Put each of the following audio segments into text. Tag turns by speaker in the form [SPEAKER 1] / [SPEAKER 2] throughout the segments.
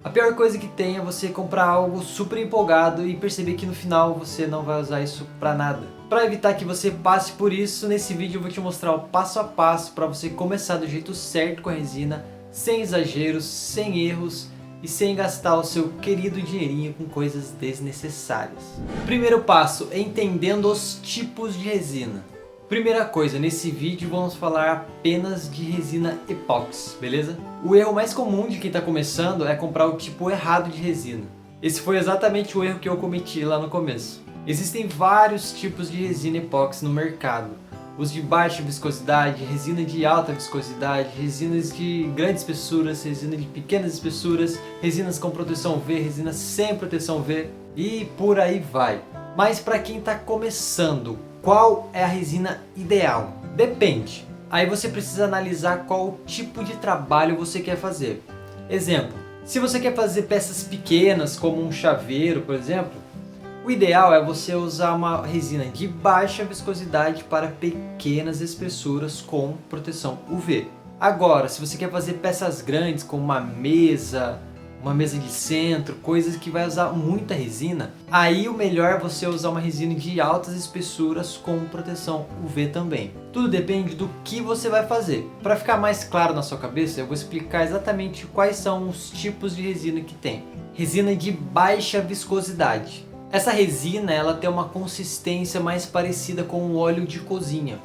[SPEAKER 1] A pior coisa que tem é você comprar algo super empolgado e perceber que no final você não vai usar isso pra nada. Para evitar que você passe por isso, nesse vídeo eu vou te mostrar o passo a passo para você começar do jeito certo com a resina, sem exageros, sem erros e sem gastar o seu querido dinheirinho com coisas desnecessárias. Primeiro passo, entendendo os tipos de resina. Primeira coisa, nesse vídeo vamos falar apenas de resina epóxi, beleza? O erro mais comum de quem está começando é comprar o tipo errado de resina. Esse foi exatamente o erro que eu cometi lá no começo. Existem vários tipos de resina epóxi no mercado. Os de baixa viscosidade, resina de alta viscosidade, resinas de grandes espessuras, resina de pequenas espessuras, resinas com proteção V, resinas sem proteção V e por aí vai. Mas para quem está começando, qual é a resina ideal? Depende. Aí você precisa analisar qual tipo de trabalho você quer fazer. Exemplo, se você quer fazer peças pequenas, como um chaveiro, por exemplo, o ideal é você usar uma resina de baixa viscosidade para pequenas espessuras com proteção UV. Agora, se você quer fazer peças grandes, como uma mesa de centro, coisas que vai usar muita resina, aí o melhor é você usar uma resina de altas espessuras com proteção UV também. Tudo depende do que você vai fazer. Para ficar mais claro na sua cabeça, eu vou explicar exatamente quais são os tipos de resina que tem. Resina de baixa viscosidade. Essa resina ela tem uma consistência mais parecida com o óleo de cozinha.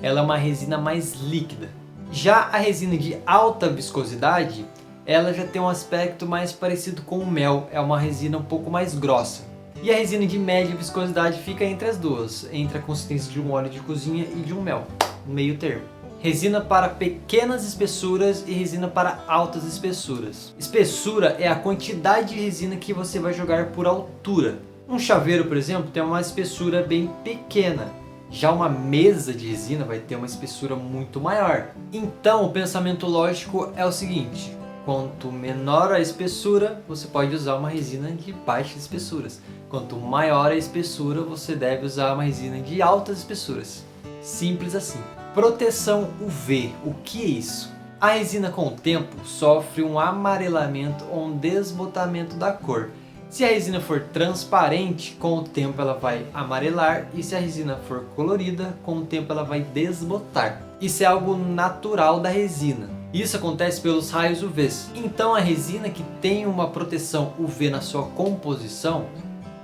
[SPEAKER 1] Ela é uma resina mais líquida. Já a resina de alta viscosidade, ela já tem um aspecto mais parecido com o mel, é uma resina um pouco mais grossa. E a resina de média viscosidade fica entre as duas, entre a consistência de um óleo de cozinha e de um mel, meio termo. Resina para pequenas espessuras e resina para altas espessuras. Espessura é a quantidade de resina que você vai jogar por altura. Um chaveiro, por exemplo, tem uma espessura bem pequena. Já uma mesa de resina vai ter uma espessura muito maior. Então o pensamento lógico é o seguinte: quanto menor a espessura, você pode usar uma resina de baixas espessuras. Quanto maior a espessura, você deve usar uma resina de altas espessuras. Simples assim. Proteção UV, o que é isso? A resina com o tempo sofre um amarelamento ou um desbotamento da cor. Se a resina for transparente, com o tempo ela vai amarelar, e se a resina for colorida, com o tempo ela vai desbotar. Isso é algo natural da resina. Isso acontece pelos raios UV. Então a resina que tem uma proteção UV na sua composição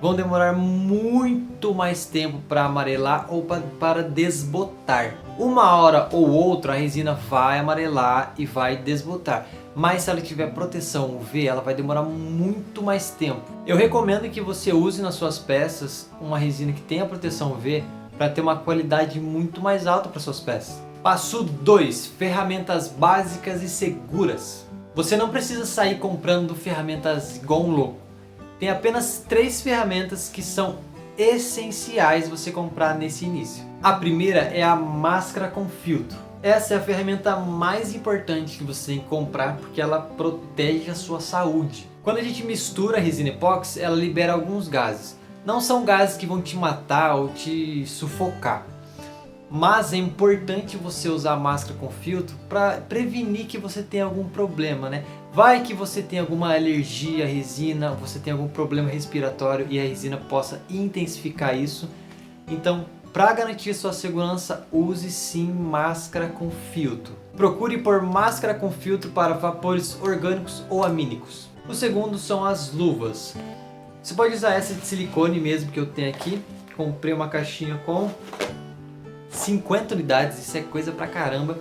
[SPEAKER 1] vão demorar muito mais tempo para amarelar ou para desbotar. Uma hora ou outra a resina vai amarelar e vai desbotar. Mas se ela tiver proteção UV, ela vai demorar muito mais tempo. Eu recomendo que você use nas suas peças uma resina que tenha proteção UV para ter uma qualidade muito mais alta para suas peças. Passo 2. Ferramentas básicas e seguras. Você não precisa sair comprando ferramentas igual um louco. Tem apenas 3 ferramentas que são essenciais você comprar nesse início. A primeira é a máscara com filtro. Essa é a ferramenta mais importante que você tem que comprar porque ela protege a sua saúde. Quando a gente mistura a resina epóxi, ela libera alguns gases. Não são gases que vão te matar ou te sufocar. Mas é importante você usar a máscara com filtro para prevenir que você tenha algum problema, né? Vai que você tem alguma alergia à resina, você tem algum problema respiratório e a resina possa intensificar isso. Então, para garantir sua segurança, use sim máscara com filtro. Procure por máscara com filtro para vapores orgânicos ou amínicos. O segundo são as luvas. Você pode usar essa de silicone mesmo que eu tenho aqui. Comprei uma caixinha com 50 unidades, isso é coisa pra caramba.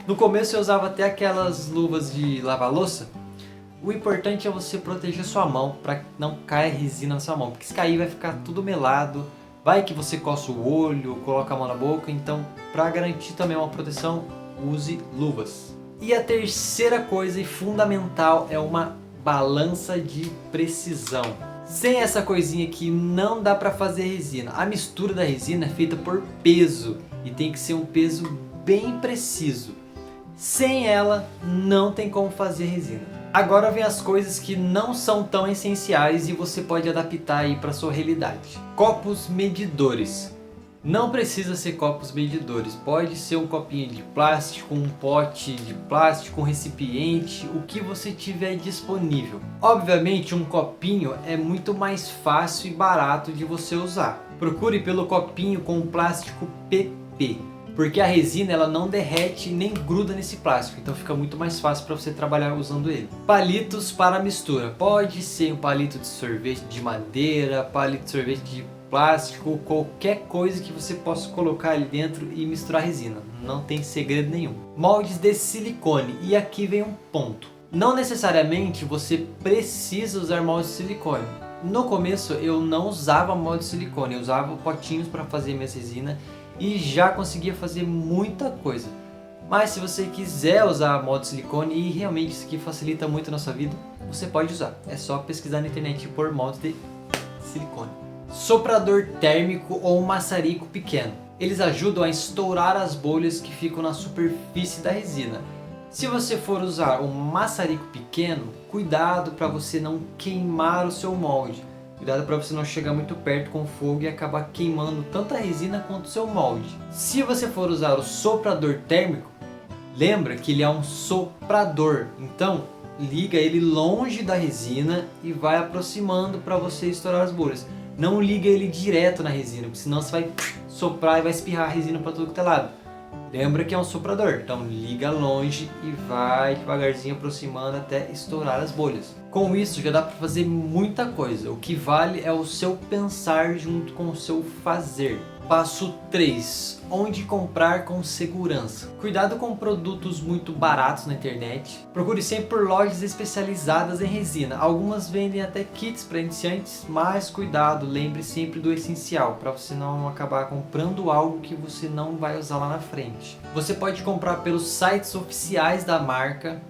[SPEAKER 1] No começo eu usava até aquelas luvas de lavar louça. O importante é você proteger sua mão para que não caia resina na sua mão, porque se cair vai ficar tudo melado. Vai que você coça o olho, coloca a mão na boca, então para garantir também uma proteção, use luvas. E a terceira coisa e fundamental é uma balança de precisão. Sem essa coisinha aqui não dá para fazer resina. A mistura da resina é feita por peso e tem que ser um peso bem preciso. Sem ela não tem como fazer resina. Agora vem as coisas que não são tão essenciais e você pode adaptar aí para sua realidade. Copos medidores. Não precisa ser copos medidores, pode ser um copinho de plástico, um pote de plástico, um recipiente, o que você tiver disponível. Obviamente um copinho é muito mais fácil e barato de você usar. Procure pelo copinho com plástico PP, porque a resina ela não derrete nem gruda nesse plástico, então fica muito mais fácil para você trabalhar usando ele. Palitos para mistura, pode ser um palito de sorvete de madeira, palito de sorvete de plástico, qualquer coisa que você possa colocar ali dentro e misturar resina, não tem segredo nenhum. Moldes de silicone, e aqui vem um ponto, não necessariamente você precisa usar moldes de silicone. No começo eu não usava molde de silicone, eu usava potinhos para fazer minha resina e já conseguia fazer muita coisa. Mas se você quiser usar molde de silicone e realmente isso aqui facilita muito a nossa vida, você pode usar, é só pesquisar na internet por molde de silicone. Soprador térmico ou maçarico pequeno. Eles ajudam a estourar as bolhas que ficam na superfície da resina. Se você for usar um maçarico pequeno, cuidado para você não queimar o seu molde. Cuidado para você não chegar muito perto com o fogo e acabar queimando tanto a resina quanto o seu molde. Se você for usar o soprador térmico, lembra que ele é um soprador. Então, liga ele longe da resina e vai aproximando para você estourar as bolhas. Não liga ele direto na resina, porque senão você vai soprar e vai espirrar a resina para tudo que é lado. Lembra que é um soprador, então liga longe e vai devagarzinho aproximando até estourar as bolhas. Com isso já dá para fazer muita coisa, o que vale é o seu pensar junto com o seu fazer. Passo 3. Onde comprar com segurança. Cuidado com produtos muito baratos na internet. Procure sempre por lojas especializadas em resina. Algumas vendem até kits para iniciantes, mas cuidado, lembre sempre do essencial, para você não acabar comprando algo que você não vai usar lá na frente. Você pode comprar pelos sites oficiais da marca,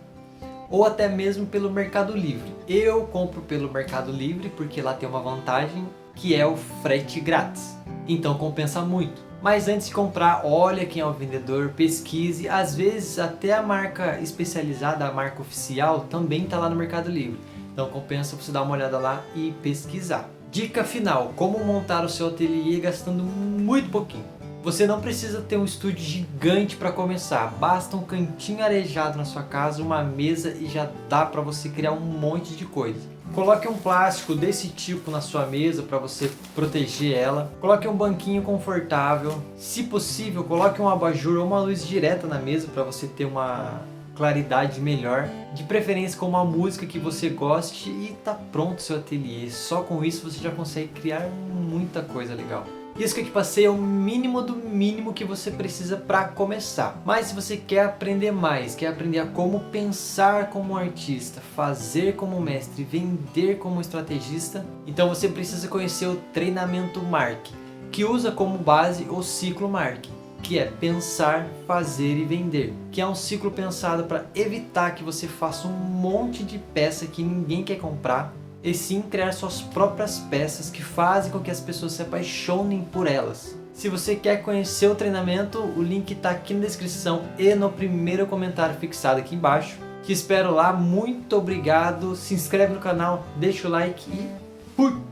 [SPEAKER 1] ou até mesmo pelo Mercado Livre. Eu compro pelo Mercado Livre porque lá tem uma vantagem, que é o frete grátis. Então compensa muito. Mas antes de comprar, olha quem é o vendedor, pesquise. Às vezes até a marca especializada, a marca oficial, também está lá no Mercado Livre. Então compensa você dar uma olhada lá e pesquisar. Dica final, como montar o seu ateliê gastando muito pouquinho. Você não precisa ter um estúdio gigante para começar, basta um cantinho arejado na sua casa, uma mesa e já dá para você criar um monte de coisa. Coloque um plástico desse tipo na sua mesa para você proteger ela. Coloque um banquinho confortável. Se possível, coloque um abajur ou uma luz direta na mesa para você ter uma claridade melhor. De preferência com uma música que você goste e tá pronto o seu ateliê. Só com isso você já consegue criar muita coisa legal. Isso que eu te passei é o mínimo do mínimo que você precisa para começar. Mas se você quer aprender mais, quer aprender a como pensar como um artista, fazer como mestre, vender como estrategista, então você precisa conhecer o treinamento MARC, que usa como base o ciclo MARC, que é pensar, fazer e vender, que é um ciclo pensado para evitar que você faça um monte de peça que ninguém quer comprar, e sim criar suas próprias peças que fazem com que as pessoas se apaixonem por elas. Se você quer conhecer o treinamento, o link está aqui na descrição e no primeiro comentário fixado aqui embaixo. Te espero lá, muito obrigado, se inscreve no canal, deixa o like e fui!